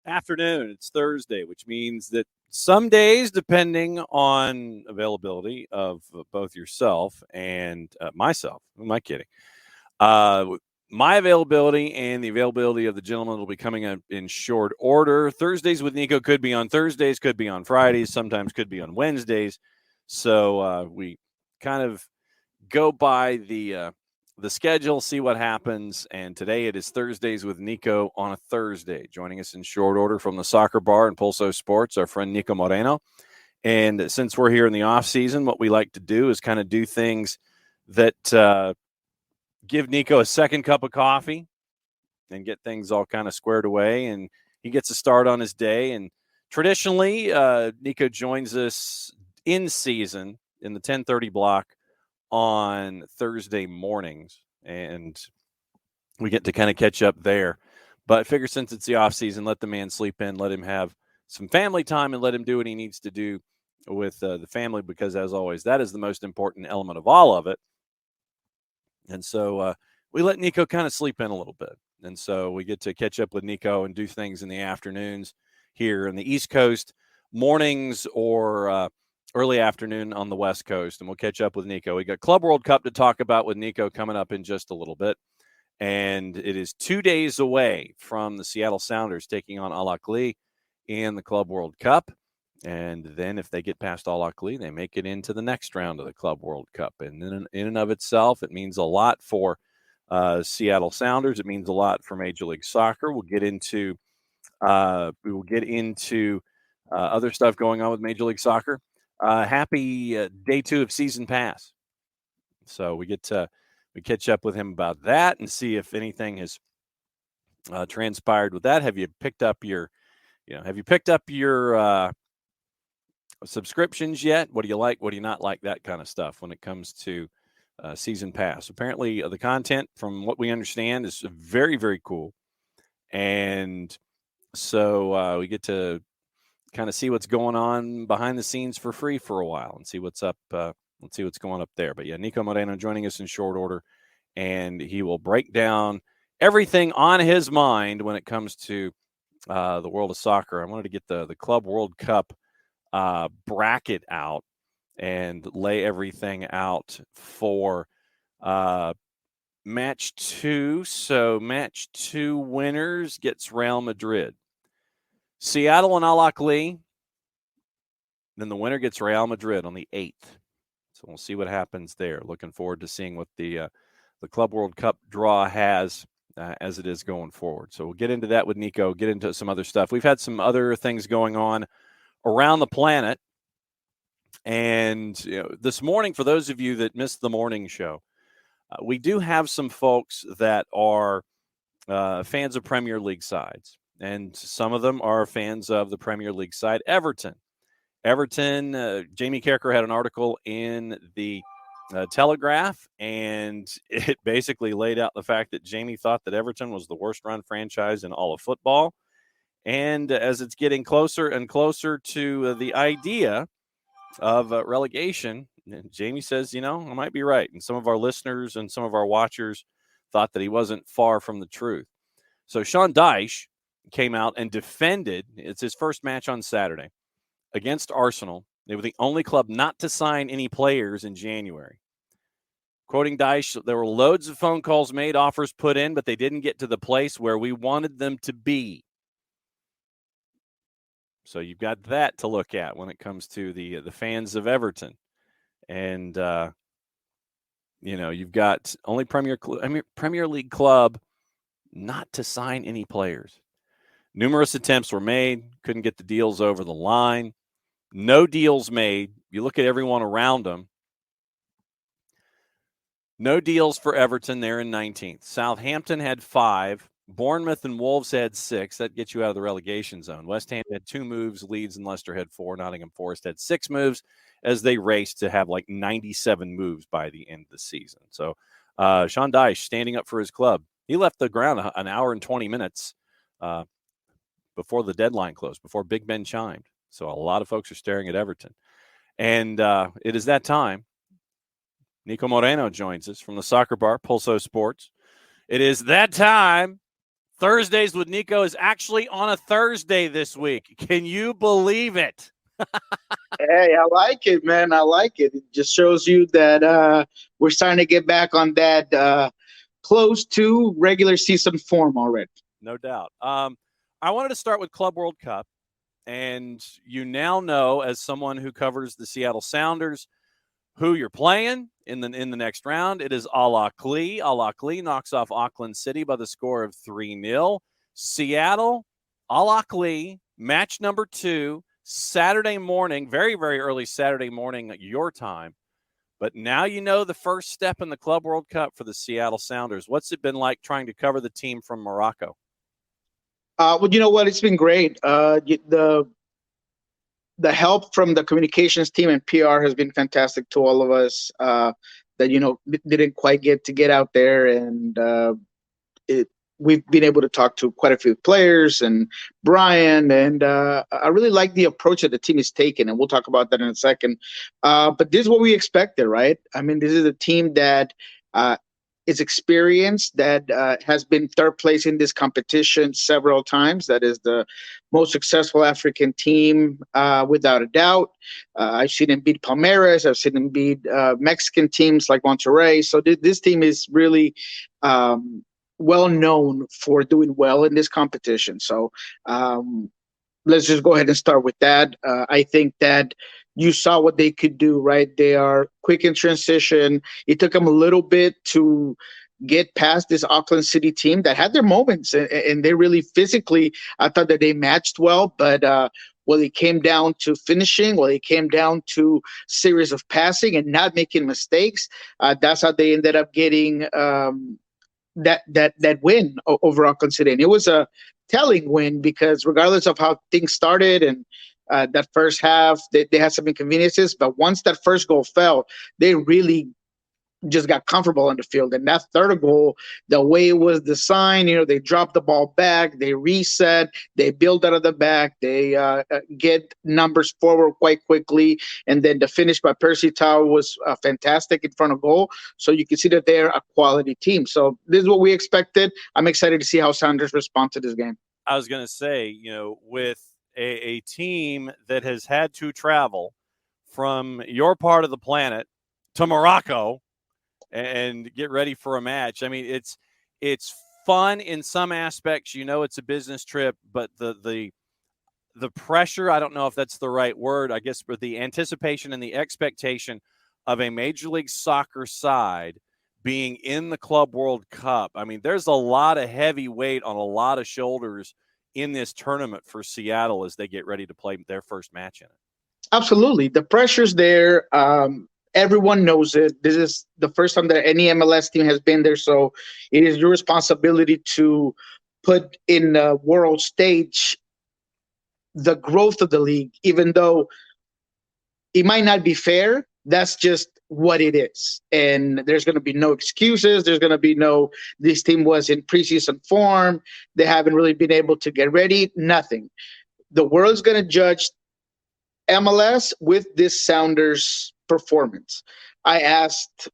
Afternoon. It's Thursday, which means that some days, depending on availability of both yourself and myself, who am I kidding? My availability and the availability of the gentleman will be coming up in short order. Thursdays with Niko could be on Thursdays, could be on Fridays, sometimes could be on Wednesdays. So we kind of go by the schedule, see what happens. And today it is Thursdays with Niko on a Thursday. Joining us in short order from the soccer bar and Pulso Sports, our friend Niko Moreno. And since we're here in the off season, what we like to do is kind of do things that give Niko a second cup of coffee and get things all kind of squared away. And he gets a start on his day. And traditionally, Niko joins us in season in the 10:30 block on Thursday mornings, and we get to kind of catch up there. But I figure since it's the off season, let the man sleep in, let him have some family time, and let him do what he needs to do with the family, because as always, that is the most important element of all of it. And so we let Niko kind of sleep in a little bit. And so we get to catch up with Niko and do things in the afternoons here in the East Coast, mornings or early afternoon on the West Coast, and we'll catch up with Niko. We got Club World Cup to talk about with Niko coming up in just a little bit, and it is 2 days away from the Seattle Sounders taking on Al-Ahly in the Club World Cup, and then if they get past Al-Ahly, they make it into the next round of the Club World Cup, and in and of itself, it means a lot for Seattle Sounders. It means a lot for Major League Soccer. We'll get into other stuff going on with Major League Soccer. Happy day 2 of season pass. So we catch up with him about that and see if anything has transpired with that. Have you picked up your subscriptions yet? What do you like? What do you not like? That kind of stuff when it comes to season pass. Apparently the content, from what we understand, is very, very cool. And so we get to kind of see what's going on behind the scenes for free for a while and see what's up. Let's see what's going up there. But yeah, Niko Moreno joining us in short order, and he will break down everything on his mind when it comes to the world of soccer. I wanted to get the Club World Cup bracket out and lay everything out for match 2. So match 2 winners gets Real Madrid. Seattle and Al-Ahly, then the winner gets Real Madrid on the 8th. So we'll see what happens there. Looking forward to seeing what the Club World Cup draw has as it is going forward. So we'll get into that with Niko, get into some other stuff. We've had some other things going on around the planet. And this morning, for those of you that missed the morning show, we do have some folks that are fans of Premier League sides. And some of them are fans of the Premier League side, Everton. Jamie Carragher had an article in the Telegraph, and it basically laid out the fact that Jamie thought that Everton was the worst-run franchise in all of football. And as it's getting closer and closer to the idea of relegation, Jamie says, I might be right. And some of our listeners and some of our watchers thought that he wasn't far from the truth. So Sean Dyche came out and defended, it's his first match on Saturday, against Arsenal. They were the only club not to sign any players in January. Quoting Dyche, there were loads of phone calls made, offers put in, but they didn't get to the place where we wanted them to be. So you've got that to look at when it comes to the fans of Everton. And, you've got only Premier League club not to sign any players. Numerous attempts were made, couldn't get the deals over the line. No deals made. You look at everyone around them. No deals for Everton. They're in 19th. Southampton had 5. Bournemouth and Wolves had 6. That gets you out of the relegation zone. West Ham had 2 moves. Leeds and Leicester had 4. Nottingham Forest had 6 moves as they raced to have like 97 moves by the end of the season. So Sean Dyche standing up for his club. He left the ground an hour and 20 minutes before the deadline closed, before Big Ben chimed. So a lot of folks are staring at Everton. And it is that time. Niko Moreno joins us from the soccer bar, Pulso Sports. It is that time. Thursdays with Niko is actually on a Thursday this week. Can you believe it? Hey, I like it, man. I like it. It just shows you that we're starting to get back on that close to regular season form already. No doubt. I wanted to start with Club World Cup. And you now know, as someone who covers the Seattle Sounders, who you're playing in the next round. It is Al-Ahly. Al-Ahly knocks off Auckland City by the score of 3-0. Seattle, Al-Ahly, match number 2, Saturday morning, very, very early Saturday morning at your time. But now you know the first step in the Club World Cup for the Seattle Sounders. What's it been like trying to cover the team from Morocco? Well, you know what? It's been great. The help from the communications team and PR has been fantastic to all of us that, didn't quite get out there. And we've been able to talk to quite a few players and Brian. And I really like the approach that the team is taking. And we'll talk about that in a second. But this is what we expected, right? I mean, this is a team that is experienced, that has been third place in this competition several times. That is the most successful African team, without a doubt. I've seen them beat Palmeiras. I've seen them beat Mexican teams like Monterrey. So this team is really well known for doing well in this competition. So let's just go ahead and start with that. I think that you saw what they could do, right? They are quick in transition. It took them a little bit to get past this Auckland City team that had their moments, and they really physically, I thought that they matched well, but when it came down to finishing, when it came down to series of passing and not making mistakes, that's how they ended up getting that win over Auckland City. And it was a telling win because regardless of how things started and that first half, they had some inconveniences, but once that first goal fell, they really just got comfortable on the field. And that third goal, the way it was designed, they dropped the ball back, they reset, they build out of the back, they get numbers forward quite quickly. And then the finish by Percy Tau was fantastic in front of goal. So you can see that they're a quality team. So this is what we expected. I'm excited to see how Sounders respond to this game. I was going to say, with a team that has had to travel from your part of the planet to Morocco and get ready for a match. I mean, it's fun in some aspects. It's a business trip, but the pressure, I don't know if that's the right word, I guess, but the anticipation and the expectation of a Major League Soccer side being in the Club World Cup. I mean, there's a lot of heavy weight on a lot of shoulders in this tournament for Seattle as they get ready to play their first match in it. Absolutely. The pressure's there. Everyone knows it. This is the first time that any MLS team has been there. So it is your responsibility to put in the world stage the growth of the league, even though it might not be fair. That's just what it is. And there's going to be no excuses. There's going to be no, this team was in preseason form. They haven't really been able to get ready. Nothing. The world's going to judge MLS with this Sounders performance. I asked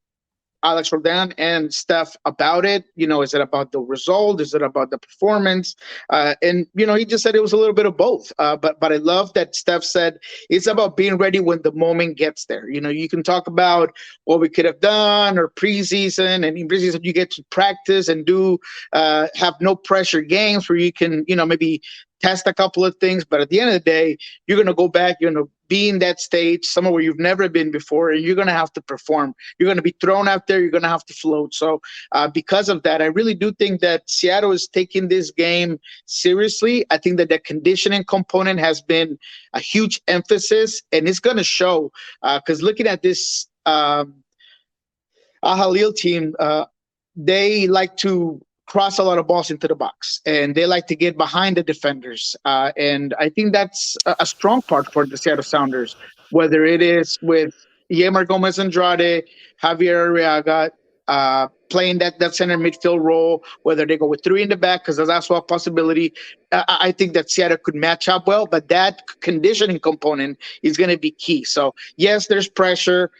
Alex Roldan and Steph about it. Is it about the result? Is it about the performance? And he just said it was a little bit of both. But I love that Steph said it's about being ready when the moment gets there. You can talk about what we could have done or preseason, and in preseason you get to practice and do have no pressure games where you can maybe test a couple of things. But at the end of the day, you're going to go back. You're going to be in that stage somewhere where you've never been before, and you're going to have to perform. You're going to be thrown out there. You're going to have to float. So because of that, I really do think that Seattle is taking this game seriously. I think that the conditioning component has been a huge emphasis, and it's going to show because looking at this Al-Hilal team, they like to cross a lot of balls into the box, and they like to get behind the defenders. And I think that's a strong part for the Seattle Sounders, whether it is with Yamar Gomez Andrade, Javier Arriaga, playing that center midfield role, whether they go with three in the back, because that's also a possibility. I think that Seattle could match up well, but that conditioning component is going to be key. So, yes, there's pressure.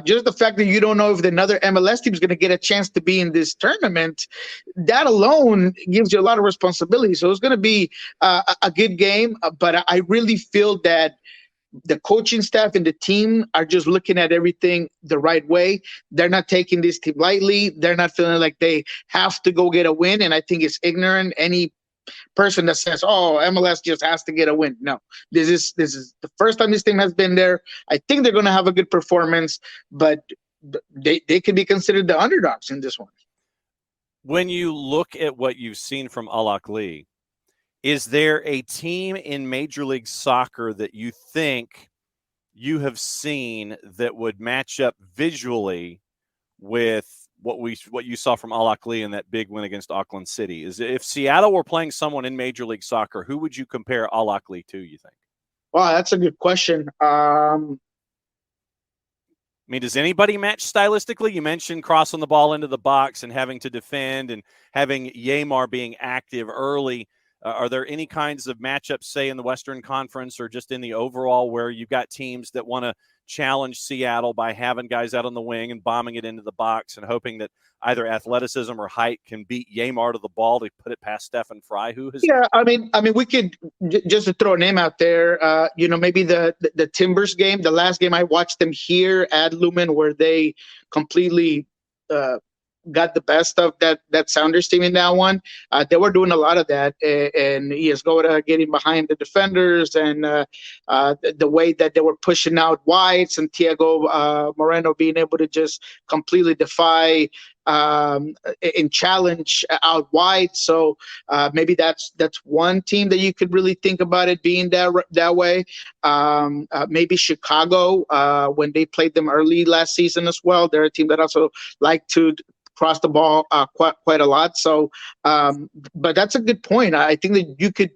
Just the fact that you don't know if another MLS team is going to get a chance to be in this tournament, that alone gives you a lot of responsibility. So it's going to be a good game, but I really feel that the coaching staff and the team are just looking at everything the right way. They're not taking this team lightly. They're not feeling like they have to go get a win. And I think it's ignorant. Any person that says, "Oh, MLS just has to get a win." No, this is the first time this team has been there. I think they're going to have a good performance, but they could be considered the underdogs in this one. When you look at what you've seen from Al-Ahly, is there a team in Major League Soccer that you think you have seen that would match up visually with what you saw from Al-Ahly in that big win against Auckland City? If Seattle were playing someone in Major League Soccer, who would you compare Al-Ahly to, you think? Wow, that's a good question. I mean, does anybody match stylistically? You mentioned crossing the ball into the box and having to defend and having Yamar being active early. Are there any kinds of matchups, say, in the Western Conference or just in the overall where you've got teams that want to challenge Seattle by having guys out on the wing and bombing it into the box and hoping that either athleticism or height can beat Yamar to the ball to put it past Stefan Fry? Yeah, I mean, we could just to throw a name out there. Maybe the Timbers game, the last game I watched them here at Lumen, where they completely got the best of that Sounders team in that one. They were doing a lot of that, and Iesgoda getting behind the defenders, and the way that they were pushing out wide, Santiago Moreno being able to just completely defy and challenge out wide. So maybe that's one team that you could really think about it being that way. Maybe Chicago, when they played them early last season as well, they're a team that also like to cross the ball quite a lot. So, but that's a good point. I think that you could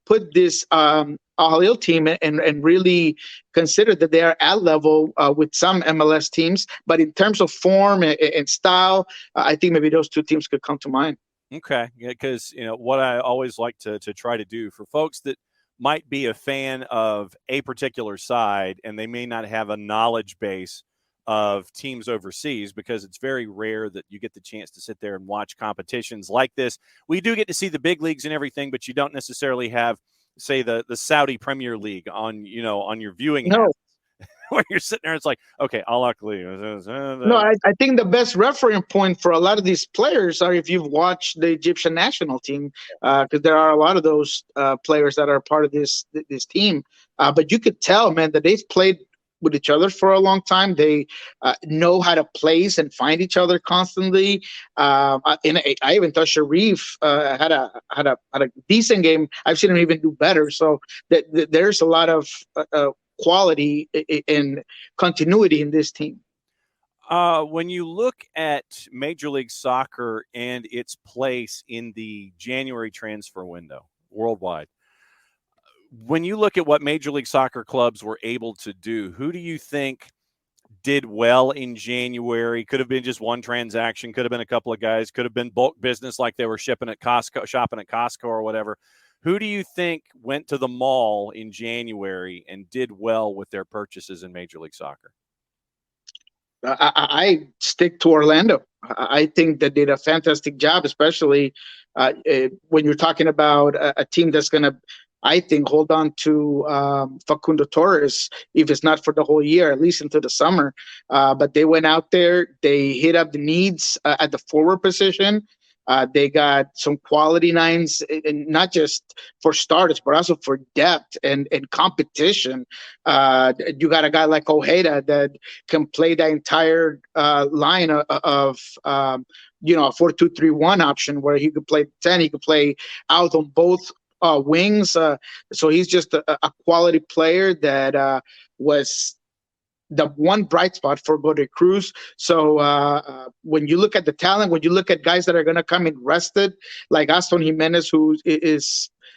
put this Al team and really consider that they are at level with some MLS teams. But in terms of form and style, I think maybe those two teams could come to mind. Okay, because what I always like to try to do for folks that might be a fan of a particular side and they may not have a knowledge base of teams overseas, because it's very rare that you get the chance to sit there and watch competitions like this. We do get to see the big leagues and everything, but you don't necessarily have, say, the Saudi Premier League on your viewing. No. Where you're sitting there, it's like, okay, Al-Ahly. No, I think the best reference point for a lot of these players are if you've watched the Egyptian national team, because there are a lot of those players that are part of this team. But you could tell, man, that they've played with each other for a long time. They know how to place and find each other constantly. And I even thought Sharif had a decent game. I've seen him even do better. So there's a lot of quality and continuity in this team. When you look at Major League Soccer and its place in the January transfer window worldwide, when you look at what Major League Soccer clubs were able to do, who do you think did well in January? Could have been just one transaction, could have been a couple of guys, could have been bulk business like they were shopping at Costco or whatever. Who do you think went to the mall in January and did well with their purchases in Major League Soccer? I stick to Orlando. I think they did a fantastic job, especially when you're talking about a team that's going to, I think, hold on to Facundo Torres, if it's not for the whole year, at least into the summer. But they went out there, they hit up the needs at the forward position. They got some quality nines, and not just for starters, but also for depth and competition. You got a guy like Ojeda that can play the entire line of a 4-2-3-1 option where he could play 10, he could play out on both wings. So he's just a quality player that was the one bright spot for Godoy Cruz. So when you look at the talent, when you look at guys that are going to come in rested, like Aston Jimenez, who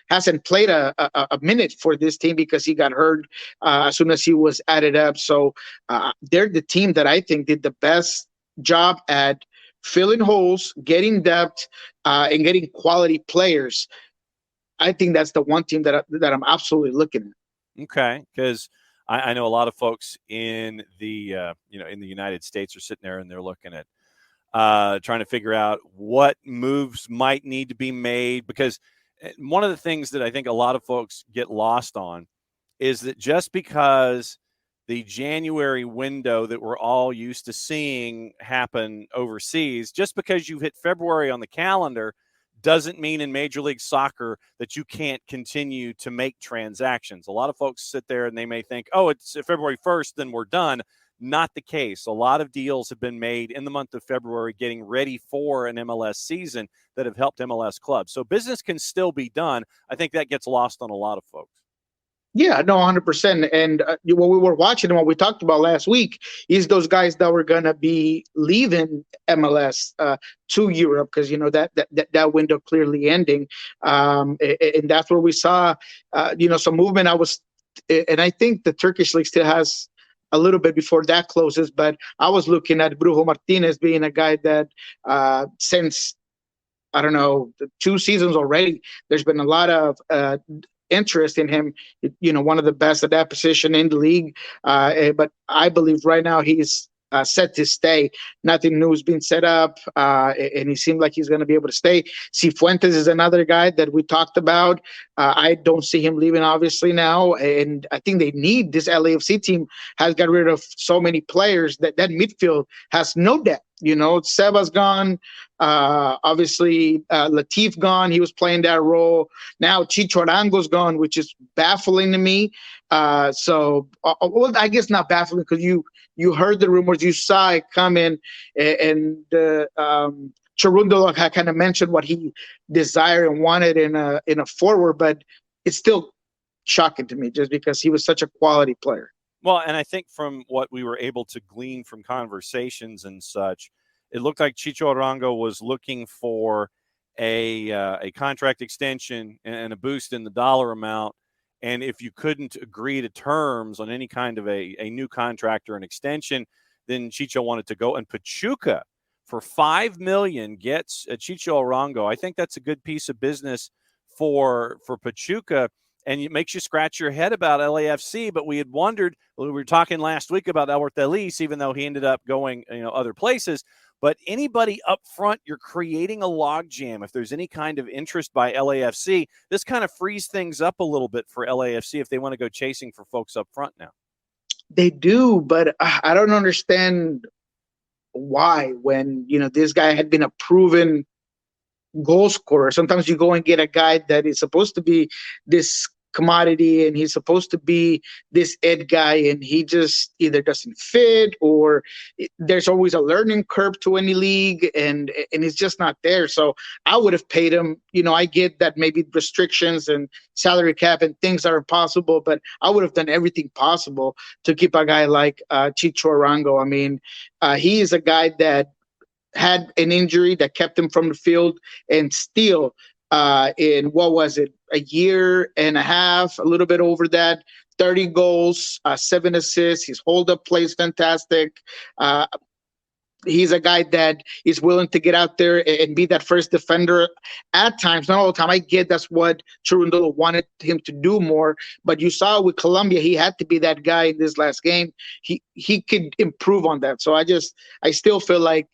hasn't played a minute for this team because he got hurt as soon as he was added up. So they're the team that I think did the best job at filling holes, getting depth, and getting quality players. I think that's the one team that I'm absolutely looking at. Okay, because I know a lot of folks in the in the United States are sitting there and they're looking at trying to figure out what moves might need to be made, because one of the things that I think a lot of folks get lost on is that just because the January window that we're all used to seeing happen overseas, just because you hit February on the calendar doesn't mean in Major League Soccer that you can't continue to make transactions. A lot of folks sit there and they may think, oh, it's February 1st, then we're done. Not the case. A lot of deals have been made in the month of February getting ready for an MLS season that have helped MLS clubs. So business can still be done. I think that gets lost on a lot of folks. Yeah, no, 100%. And what we were watching and what we talked about last week is those guys that were going to be leaving MLS to Europe, because that window clearly ending, and that's where we saw some movement. And I think the Turkish league still has a little bit before that closes, but I was looking at Brujo Martinez being a guy that since I don't know 2 seasons already, there's been a lot of interest in him. One of the best at that position in the league. But I believe right now he's set to stay. Nothing new has been set up, and he seemed like he's going to be able to stay. Cifuentes is another guy that we talked about. I don't see him leaving, obviously, now, and I think they need this LAFC team has got rid of so many players that midfield has no depth. Seba's gone. Obviously, Latif gone. He was playing that role. Now Chicho Arango's gone, which is baffling to me. Well, I guess not baffling because you heard the rumors, you saw it coming, and Cherundolo had kind of mentioned what he desired and wanted in a forward, but it's still shocking to me just because he was such a quality player. Well, and I think from what we were able to glean from conversations and such, it looked like Chicho Arango was looking for a contract extension and a boost in the dollar amount. And if you couldn't agree to terms on any kind of a new contract or an extension, then Chicho wanted to go. And Pachuca, for $5 million, gets Chicho Arango. I think that's a good piece of business for Pachuca. And it makes you scratch your head about LAFC. But we had wondered, we were talking last week about Albert Ellis, even though he ended up going other places. But anybody up front, you're creating a logjam. If there's any kind of interest by LAFC, this kind of frees things up a little bit for LAFC if they want to go chasing for folks up front now. They do, but I don't understand why when, this guy had been a proven goal scorer. Sometimes you go and get a guy that is supposed to be this commodity and he's supposed to be this ed guy, and he just either doesn't fit or there's always a learning curve to any league, and it's just not there. So I would have paid him. I get that maybe restrictions and salary cap and things are impossible, but I would have done everything possible to keep a guy like Chicho Arango. I mean, he is a guy that had an injury that kept him from the field, and still in what was it, a year and a half, a little bit over that, 30 goals, 7 assists. His hold-up play is fantastic. He's a guy that is willing to get out there and be that first defender at times, not all the time. I get that's what Cherundolo wanted him to do more, but you saw with Colombia, he had to be that guy in this last game. He could improve on that. So I still feel like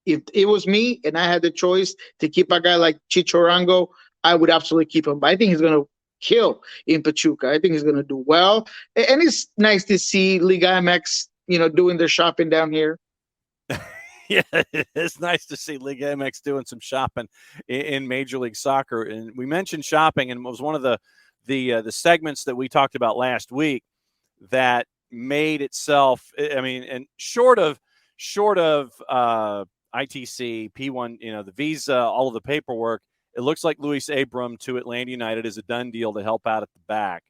if it was me and I had the choice to keep a guy like Chicho Arango, I would absolutely keep him. But I think he's going to kill in Pachuca. I think he's going to do well. And it's nice to see Liga MX, doing their shopping down here. Yeah, it's nice to see Liga MX doing some shopping in Major League Soccer. And we mentioned shopping, and it was one of the segments that we talked about last week that made itself, I mean, and short of ITC, P1, the visa, all of the paperwork, it looks like Luis Abram to Atlanta United is a done deal to help out at the back,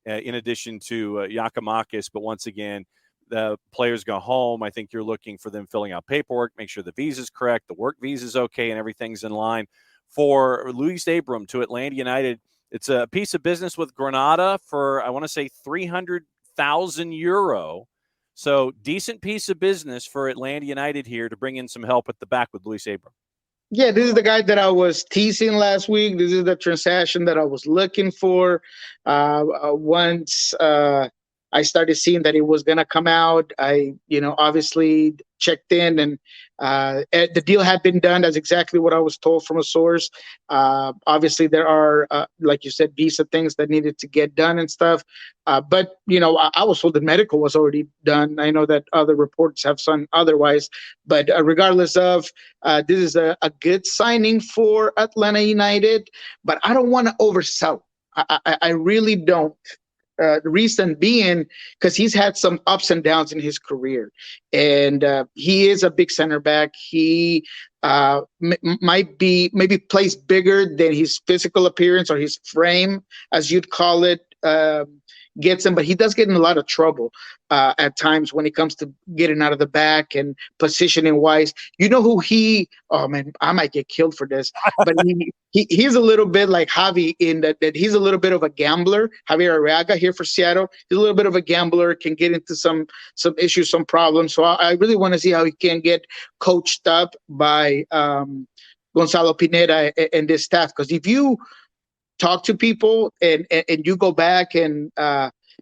in addition to Yakimakis. But once again, the players go home, I think you're looking for them filling out paperwork, make sure the visa's correct, the work visa's okay, and everything's in line. For Luis Abram to Atlanta United, it's a piece of business with Granada for, I want to say, 300,000 euro. So decent piece of business for Atlanta United here to bring in some help at the back with Luis Abram. Yeah, this is the guy that I was teasing last week. This is the transaction that I was looking for. Once I started seeing that it was going to come out, I, obviously checked in, and the deal had been done. That's exactly what I was told from a source. Obviously, there are, like you said, visa things that needed to get done and stuff. But, I was told the medical was already done. I know that other reports have some otherwise. But regardless of, this is a good signing for Atlanta United. But I don't want to oversell. I really don't. The reason being because he's had some ups and downs in his career, and he is a big center back. He might be maybe plays bigger than his physical appearance or his frame, as you'd call it, gets him, but he does get in a lot of trouble at times when it comes to getting out of the back and positioning wise. You know who he? Oh man, I might get killed for this, but he's a little bit like Javi in that he's a little bit of a gambler. Javier Arriaga here for Seattle, he's a little bit of a gambler, can get into some issues, some problems. So I really want to see how he can get coached up by Gonzalo Pineda and this staff, because if you talk to people and you go back and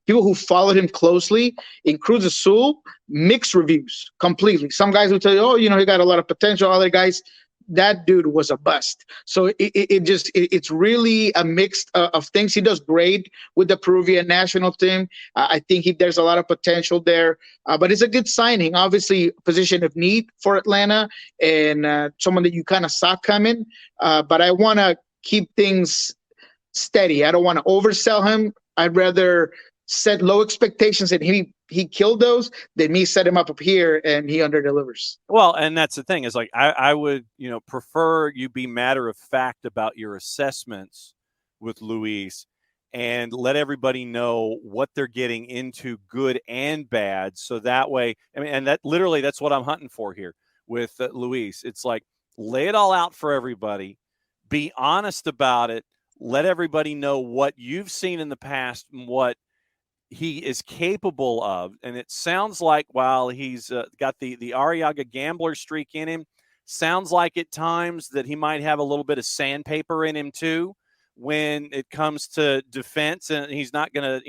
people who followed him closely in Cruz Azul, mixed reviews completely. Some guys will tell you, oh, he got a lot of potential. Other guys, that dude was a bust. So it's really a mix of things. He does great with the Peruvian national team. I think there's a lot of potential there, but it's a good signing. Obviously, position of need for Atlanta, and someone that you kind of saw coming. But I want to keep things steady. I don't want to oversell him. I'd rather set low expectations and he killed those than me set him up here and he underdelivers. Well, and that's the thing is like I would prefer you be matter of fact about your assessments with Luis and let everybody know what they're getting into, good and bad, so that way and that's what I'm hunting for here with Luis. It's like lay it all out for everybody, be honest about it. Let everybody know what you've seen in the past and what he is capable of. And it sounds like while he's got the Arriaga gambler streak in him, sounds like at times that he might have a little bit of sandpaper in him too when it comes to defense. And he's not gonna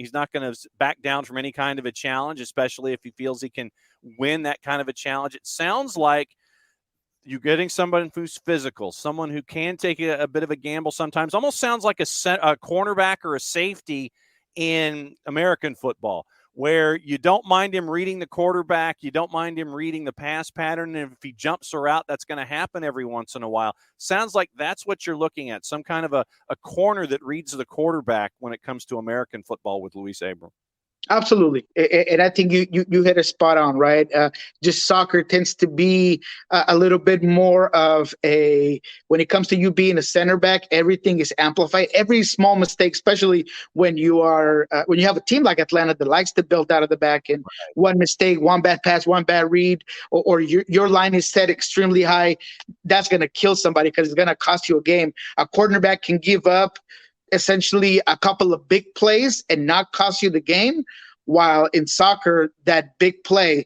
back down from any kind of a challenge, especially if he feels he can win that kind of a challenge. It sounds like you're getting somebody who's physical, someone who can take a bit of a gamble sometimes. Almost sounds like a cornerback or a safety in American football, where you don't mind him reading the quarterback, you don't mind him reading the pass pattern, and if he jumps a route, that's going to happen every once in a while. Sounds like that's what you're looking at, some kind of a corner that reads the quarterback when it comes to American football with Luis Abram. Absolutely, and I think you hit a spot on, right? Just soccer tends to be a little bit more of when it comes to you being a center back, everything is amplified. Every small mistake, especially when you have a team like Atlanta that likes to build out of the back, and one mistake, one bad pass, one bad read, or your line is set extremely high, that's going to kill somebody because it's going to cost you a game. A cornerback can give up essentially a couple of big plays and not cost you the game, while in soccer that big play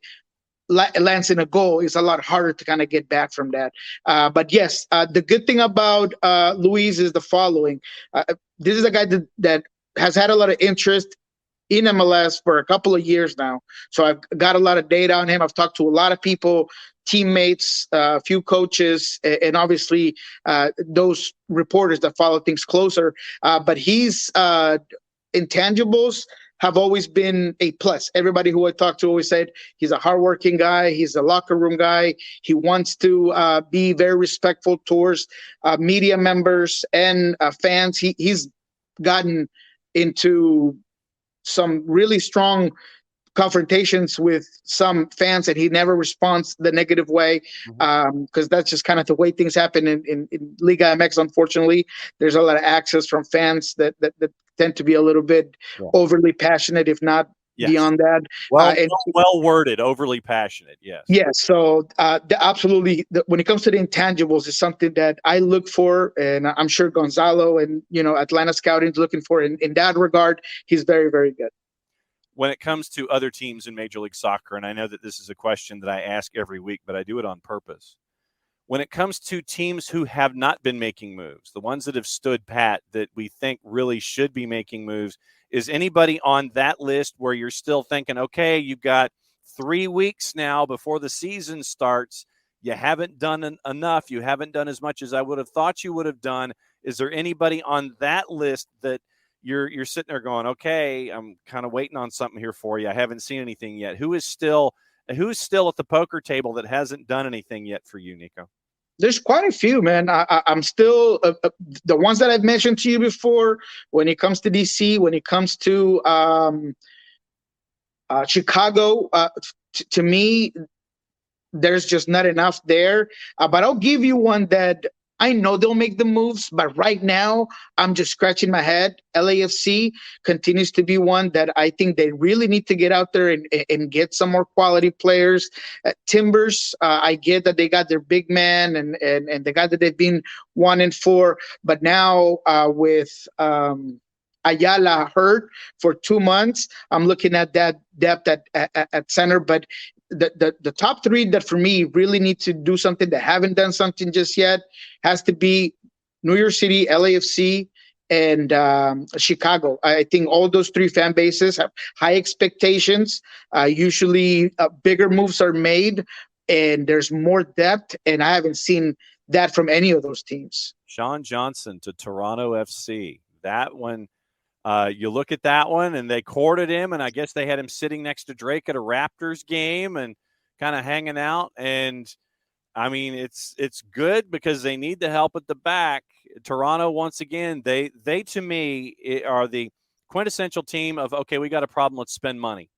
lands in a goal is a lot harder to kind of get back from that. But yes, the good thing about Luis is the following. This is a guy that has had a lot of interest in MLS for a couple of years now, so I've got a lot of data on him. I've talked to a lot of people, teammates, a few coaches, and obviously those reporters that follow things closer. But he's intangibles have always been a plus. Everybody who I talked to always said he's a hardworking guy. He's a locker room guy. He wants to be very respectful towards media members and fans. He's gotten into some really strong confrontations with some fans, and he never responds the negative way, because that's just kind of the way things happen in Liga MX. Unfortunately, there's a lot of access from fans that tend to be a little bit overly passionate, if not Yes. beyond that. Well, well worded, overly passionate. Yes. Yeah, so absolutely. When it comes to the intangibles, it's something that I look for, and I'm sure Gonzalo and Atlanta Scouting is looking for. In that regard, he's very, very good. When it comes to other teams in Major League Soccer, and I know that this is a question that I ask every week, but I do it on purpose. When it comes to teams who have not been making moves, the ones that have stood pat that we think really should be making moves, is anybody on that list where you're still thinking, okay, you've got 3 weeks now before the season starts, you haven't done enough, you haven't done as much as I would have thought you would have done? Is there anybody on that list that you're sitting there going, okay, I'm kind of waiting on something here for you, I haven't seen anything yet? Who's still at the poker table that hasn't done anything yet for you, Niko? There's quite a few, man. I'm still the ones that I've mentioned to you before. When it comes to DC, when it comes to Chicago, to me, there's just not enough there. But I'll give you one that I know they'll make the moves, but right now I'm just scratching my head. LAFC continues to be one that I think they really need to get out there and get some more quality players. Timbers, I get that they got their big man and the guy that they've been wanting for, but now with Ayala hurt for 2 months, I'm looking at that depth at center, but the top three that for me really need to do something that haven't done something just yet has to be New York City, LAFC, and Chicago. I think all those three fan bases have high expectations. Usually bigger moves are made and there's more depth, and I haven't seen that from any of those teams. Sean Johnson to Toronto FC. That one, you look at that one, and they courted him, and I guess they had him sitting next to Drake at a Raptors game and kind of hanging out. And, I mean, it's good because they need the help at the back. Toronto, once again, they to me are the quintessential team of, okay, we got a problem, let's spend money.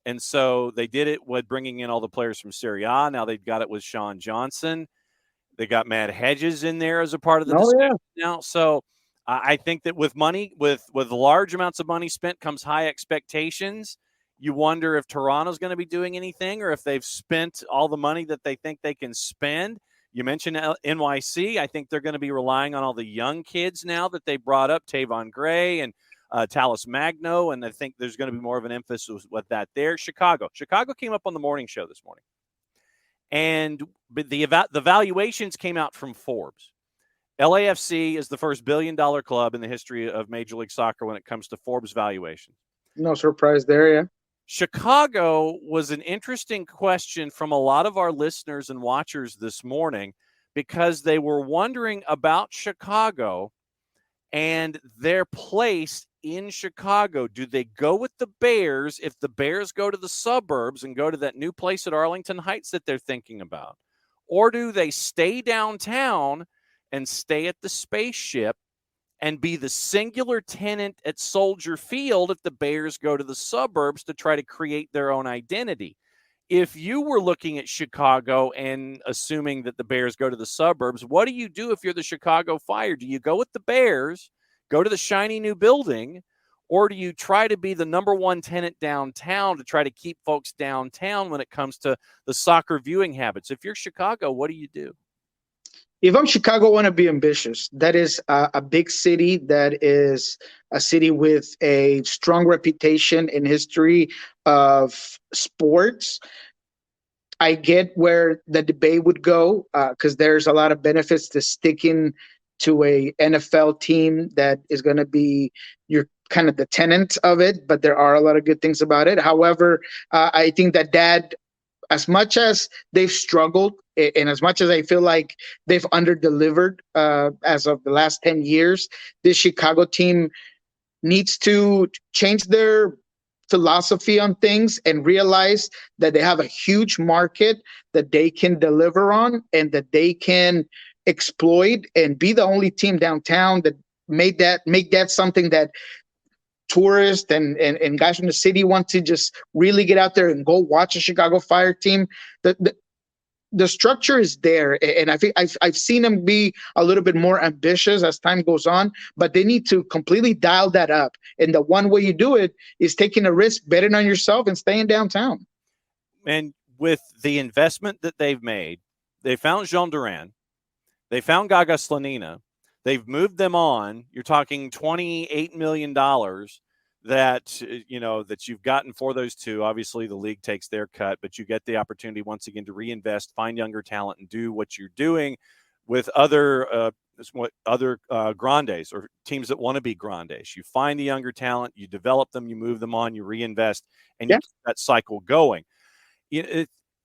And so they did it with bringing in all the players from Serie A. Now they've got it with Sean Johnson. They got Matt Hedges in there as a part of the discussion now. So I think that with money, with large amounts of money spent comes high expectations. You wonder if Toronto's going to be doing anything or if they've spent all the money that they think they can spend. You mentioned NYC. I think they're going to be relying on all the young kids now that they brought up, Tavon Gray and Talis Magno, and I think there's going to be more of an emphasis with that there. Chicago came up on the morning show this morning, and the valuations came out from Forbes. LAFC is the first billion-dollar club in the history of Major League Soccer when it comes to Forbes valuation. No surprise there, yeah. Chicago was an interesting question from a lot of our listeners and watchers this morning because they were wondering about Chicago and their place in Chicago. Do they go with the Bears if the Bears go to the suburbs and go to that new place at Arlington Heights that they're thinking about? Or do they stay downtown and stay at the spaceship and be the singular tenant at Soldier Field if the Bears go to the suburbs to try to create their own identity? If you were looking at Chicago and assuming that the Bears go to the suburbs, what do you do if you're the Chicago Fire? Do you go with the Bears, go to the shiny new building, or do you try to be the number one tenant downtown to try to keep folks downtown when it comes to the soccer viewing habits? If you're Chicago, what do you do? If I'm Chicago, I want to be ambitious. That is a big city. That is a city with a strong reputation and history of sports. I get where the debate would go because there's a lot of benefits to sticking to a NFL team that is going to be your kind of the tenant of it, but there are a lot of good things about it. However, I think that as much as they've struggled and as much as I feel like they've underdelivered as of the last 10 years, this Chicago team needs to change their philosophy on things and realize that they have a huge market that they can deliver on and that they can exploit and be the only team downtown that make that something that tourists and guys from the city want to just really get out there and go watch a Chicago Fire team. the structure is there, and I think I've seen them be a little bit more ambitious as time goes on, but they need to completely dial that up. And the one way you do it is taking a risk, betting on yourself, and staying downtown. And with the investment that they've made, they found Jean Duran, they found Gaga Slanina, they've moved them on. You're talking $28 million that that you've gotten for those two. Obviously, the league takes their cut, but you get the opportunity once again to reinvest, find younger talent, and do what you're doing with other grandes or teams that want to be grandes. You find the younger talent, you develop them, you move them on, you reinvest, and you keep that cycle going.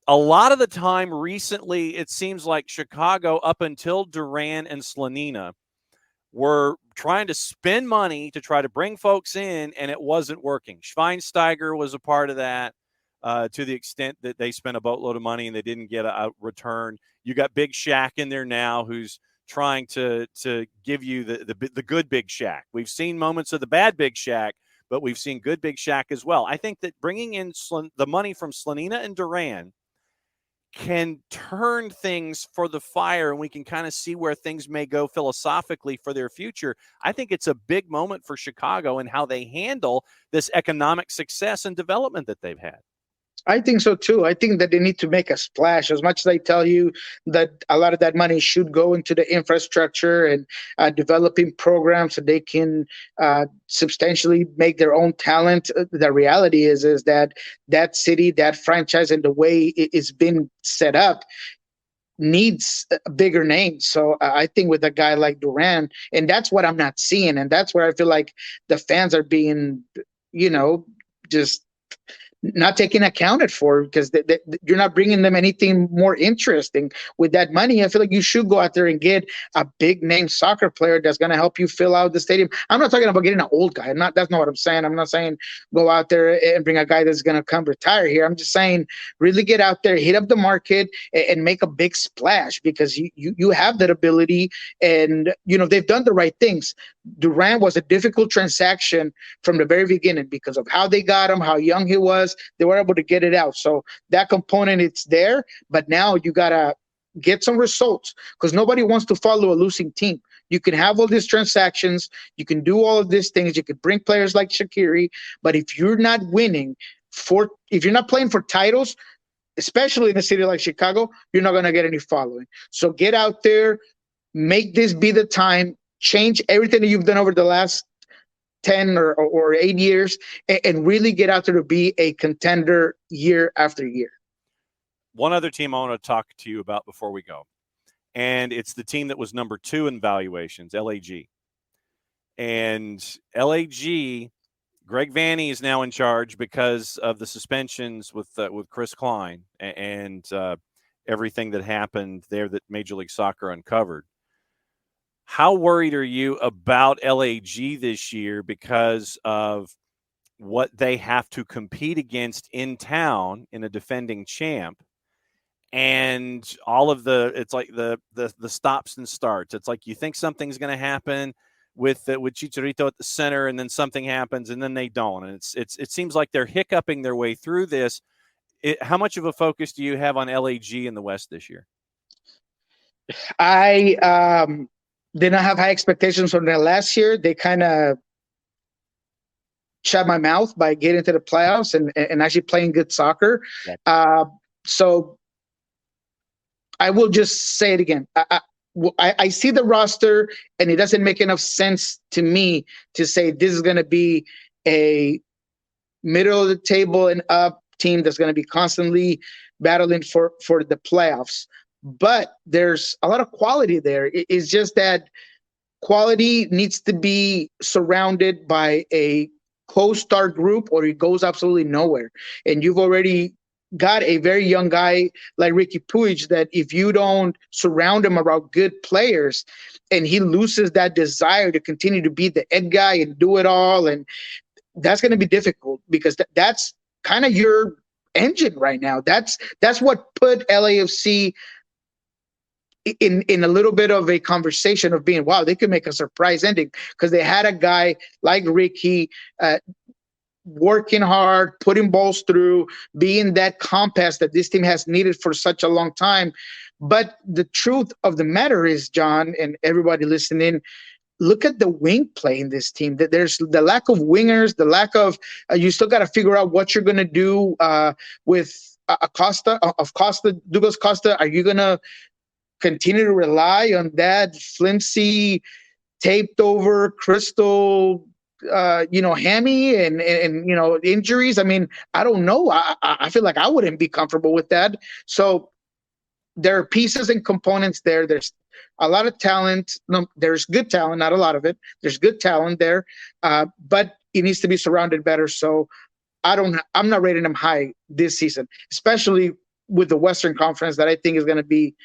A lot of the time recently, it seems like Chicago, up until Duran and Slanina, were trying to spend money to try to bring folks in, and it wasn't working. Schweinsteiger was a part of that to the extent that they spent a boatload of money and they didn't get a return. You got Big Shaq in there now who's trying to give you the good Big Shaq. We've seen moments of the bad Big Shaq, but we've seen good Big Shaq as well. I think that bringing in the money from Slanina and Duran can turn things for the Fire, and we can kind of see where things may go philosophically for their future. I think it's a big moment for Chicago and how they handle this economic success and development that they've had. I think so too. I think that they need to make a splash. As much as I tell you that a lot of that money should go into the infrastructure and developing programs so they can substantially make their own talent. The reality is that city, that franchise, and the way it's been set up needs a bigger name. So I think with a guy like Duran, and that's what I'm not seeing, and that's where I feel like the fans are being, just not taken accounted for, because you're not bringing them anything more interesting with that money. I feel like you should go out there and get a big name soccer player that's going to help you fill out the stadium. I'm not talking about getting an old guy. That's not what I'm saying. I'm not saying go out there and bring a guy that's going to come retire here. I'm just saying really get out there, hit up the market, and make a big splash, because you have that ability, and they've done the right things. Duran was a difficult transaction from the very beginning because of how they got him, how young he was. They were able to get it out. So that component, it's there, but now you got to get some results, because nobody wants to follow a losing team. You can have all these transactions. You can do all of these things. You could bring players like Shaqiri, but if you're not winning, if you're not playing for titles, especially in a city like Chicago, you're not going to get any following. So get out there, make this be the time, change everything that you've done over the last 10 or 8 years, and really get out there to be a contender year after year. One other team I want to talk to you about before we go, and it's the team that was number 2 in valuations, LAG. And LAG, Greg Vanney is now in charge because of the suspensions with Chris Klein and everything that happened there that Major League Soccer uncovered. How worried are you about LAG this year because of what they have to compete against in town in a defending champ, and all of it's like the stops and starts? It's like you think something's going to happen with Chicharito at the center, and then something happens, and then they don't, and it seems like they're hiccuping their way through this. How much of a focus do you have on LAG in the West this year? I did not have high expectations from them last year. They kind of shut my mouth by getting to the playoffs and actually playing good soccer. Yeah. So I will just say it again. I see the roster, and it doesn't make enough sense to me to say this is going to be a middle of the table and up team that's going to be constantly battling for the playoffs. But there's a lot of quality there. It's just that quality needs to be surrounded by a co-star group, or it goes absolutely nowhere. And you've already got a very young guy like Ricky Puig that if you don't surround him around good players, and he loses that desire to continue to be the head guy and do it all, and that's going to be difficult, because that's kind of your engine right now. That's what put LAFC in a little bit of a conversation of being, wow, they could make a surprise ending, because they had a guy like Ricky working hard, putting balls through, being that compass that this team has needed for such a long time. But the truth of the matter is, John, and everybody listening, look at the wing play in this team. That there's the lack of wingers, the lack of you still got to figure out what you're going to do with Douglas Costa. Are you going to continue to rely on that flimsy, taped over crystal, hammy and injuries? I mean, I don't know. I feel like I wouldn't be comfortable with that. So there are pieces and components there. There's a lot of talent. No, there's good talent, not a lot of it. There's good talent there, but it needs to be surrounded better. So I'm not rating them high this season, especially with the Western Conference that I think is going to be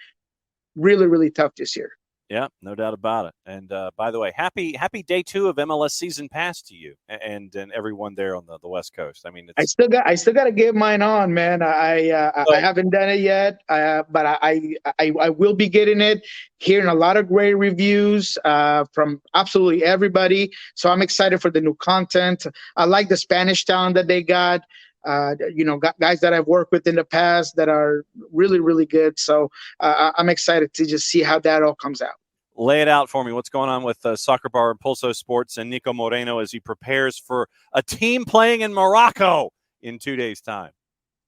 really, really tough this year. Yeah, no doubt about it. And by the way, happy day 2 of MLS season pass to you and everyone there on the West Coast. I mean, I still got to get mine on, man. I haven't done it yet, but I will be getting it. Hearing a lot of great reviews from absolutely everybody, so I'm excited for the new content. I like the Spanish talent that they got. Guys that I've worked with in the past that are really, really good. So I'm excited to just see how that all comes out. Lay it out for me. What's going on with Soccer Bar and Pulso Sports and Niko Moreno as he prepares for a team playing in Morocco in 2 days' time?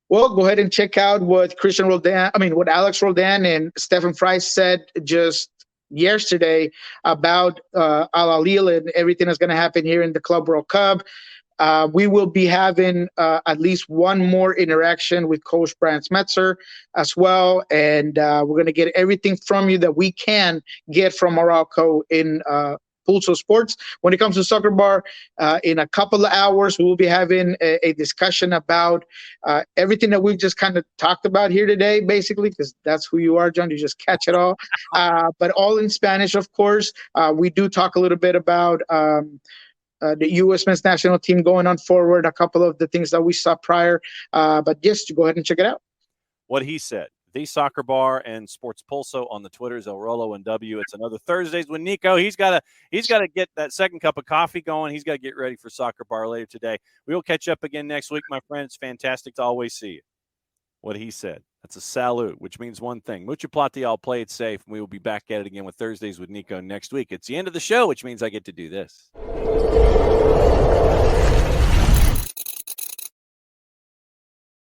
Well, go ahead and check out what what Alex Roldan and Stefan Fry said just yesterday about Al Ahly and everything that's going to happen here in the Club World Cup. We will be having at least one more interaction with Coach Brian Smetzer as well. And we're going to get everything from you that we can get from Morocco in Pulso Sports. When it comes to Soccer Bar, in a couple of hours, we will be having a discussion about everything that we've just kind of talked about here today, basically, because that's who you are, John. You just catch it all. But all in Spanish, of course. We do talk a little bit about the U.S. men's national team going on forward, a couple of the things that we saw prior. But yes, go ahead and check it out. What he said. The Soccer Bar and Sports Pulso on the Twitters, El Rolo and W. It's another Thursdays with Niko. He's got to get that second cup of coffee going. He's got to get ready for Soccer Bar later today. We will catch up again next week, my friend. It's fantastic to always see you. What he said. That's a salute, which means one thing. Mucho plati, I'll play it safe, and we will be back at it again with Thursdays with Niko next week. It's the end of the show, which means I get to do this.